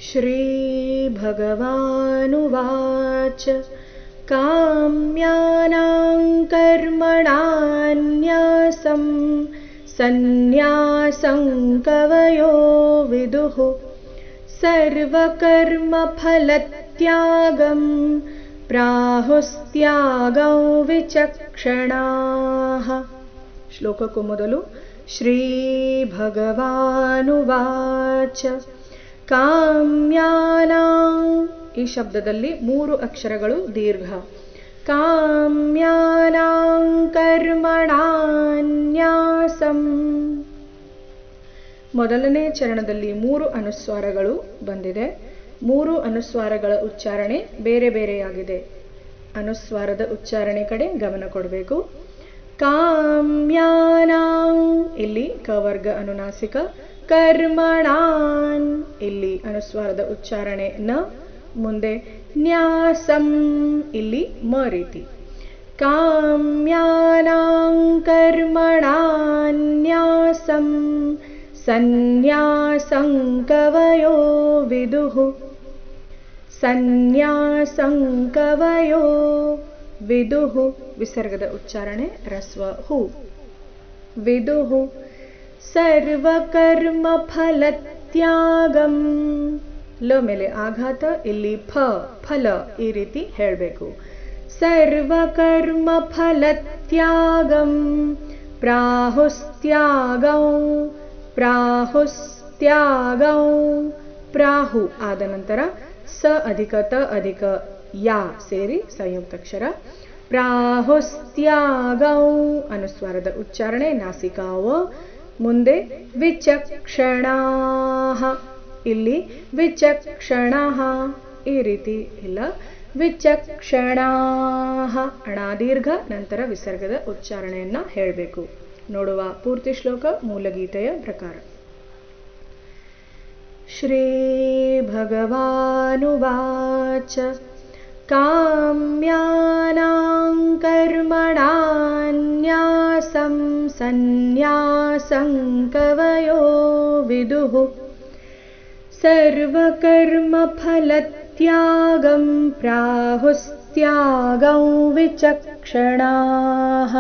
श्रीभगवानुवाच काम्यानां कर्मणान्यासं सन्न्यासं कवयो विदुः सर्वकर्मफलत्यागं प्राहुस्त्यागं विचक्षणाः. ಶ್ಲೋಕಕ್ಕೂ ಮೊದಲು ಶ್ರೀಭಗವಾನುವಾಚ ಕಾಮ್ಯಾನಾಂ, ಈ ಶಬ್ದದಲ್ಲಿ 3 ಅಕ್ಷರಗಳು ದೀರ್ಘ. ಕಾಮ್ಯಾನಾಂ ಕರ್ಮಣಾನ್ಯಾಸಂ, ಮೊದಲನೇ ಚರಣದಲ್ಲಿ 3 ಅನುಸ್ವಾರಗಳು ಬಂದಿದೆ. 3 ಅನುಸ್ವಾರಗಳ ಉಚ್ಚಾರಣೆ ಬೇರೆ ಬೇರೆಯಾಗಿದೆ. ಅನುಸ್ವಾರದ ಉಚ್ಚಾರಣೆ ಕಡೆ ಗಮನ ಕೊಡಬೇಕು. ಕಾಮ್ಯಾನಾಂ, ಇಲ್ಲಿ ಕವರ್ಗ ಅನುನಾಸಿಕ. ಕರ್ಮಣಾನ್, ಇಲ್ಲಿ ಅನುಸ್ವಾರದ ಉಚ್ಚಾರಣೆ ನ, ಮುಂದೆ ನ್ಯಾಸಂ, ಇಲ್ಲಿ ಮ ರೀತಿ. ಕಾಮ್ಯಾನಾಂ ಕರ್ಮಣಾನ್ಯಾಸಂ ಸನ್ಯಾಸಂ ಕವಯೋ ವಿದುಃ. ಸನ್ಯಾಸಂ ಕವಯೋ ವಿದುಃ, ವಿಸರ್ಗದ ಉಚ್ಚಾರಣೆ ರಸ್ವ ಹು. ವಿದುಃ ಸರ್ವಕರ್ಮ ಫಲತ್ಯಾಗಂ, ಲ ಮೇಲೆ ಆಘಾತ, ಇಲ್ಲಿ ಫ ಫಲ, ಈ ರೀತಿ ಹೇಳಬೇಕು. ಸರ್ವಕರ್ಮ ಫಲತ್ಯಾಗಂ ಪ್ರಾಹುಸ್ತ್ಯಾಗಂ. ಪ್ರಾಹುಸ್ತ್ಯಾಗಂ, ಪ್ರಾಹು ಆದ ನಂತರ ಸ ಅಧಿಕ ತ ಅಧಿಕ ಯಾ ಸೇರಿ ಸಂಯುಕ್ತಾಕ್ಷರ. ಪ್ರಾಹುಸ್ತ್ಯಾಗಂ, ಅನುಸ್ವಾರದ ಉಚ್ಚಾರಣೆ ನಾಸಿಕಾವ, ಮುಂದೆ ವಿಚಕ್ಷಣಾಃ, ಇಲ್ಲಿ ವಿಚಕ್ಷಣಃ, ಈ ರೀತಿ ಇಲ್ಲ. ವಿಚಕ್ಷಣಾಃ ಅಣಾದೀರ್ಘ, ನಂತರ ವಿಸರ್ಗದ ಉಚ್ಚಾರಣೆಯನ್ನ ಹೇಳಬೇಕು. ನೋಡುವ ಪೂರ್ತಿ ಶ್ಲೋಕ ಮೂಲಗೀತೆಯ ಪ್ರಕಾರ. ಶ್ರೀ ಭಗವಾನುವಾಚ ಕಾಮ್ಯಾನಾಂ ಕರ್ಮಣಾನ್ಯಾಸಂ ಸನ್ಯಾಸಂ ಕವಯೋ ವಿದುಃ ಸರ್ವಕರ್ಮಫಲತ್ಯಾಗಂ ಪ್ರಾಹುಸ್ತ್ಯಾಗಂ ವಿಚಕ್ಷಣಾಃ.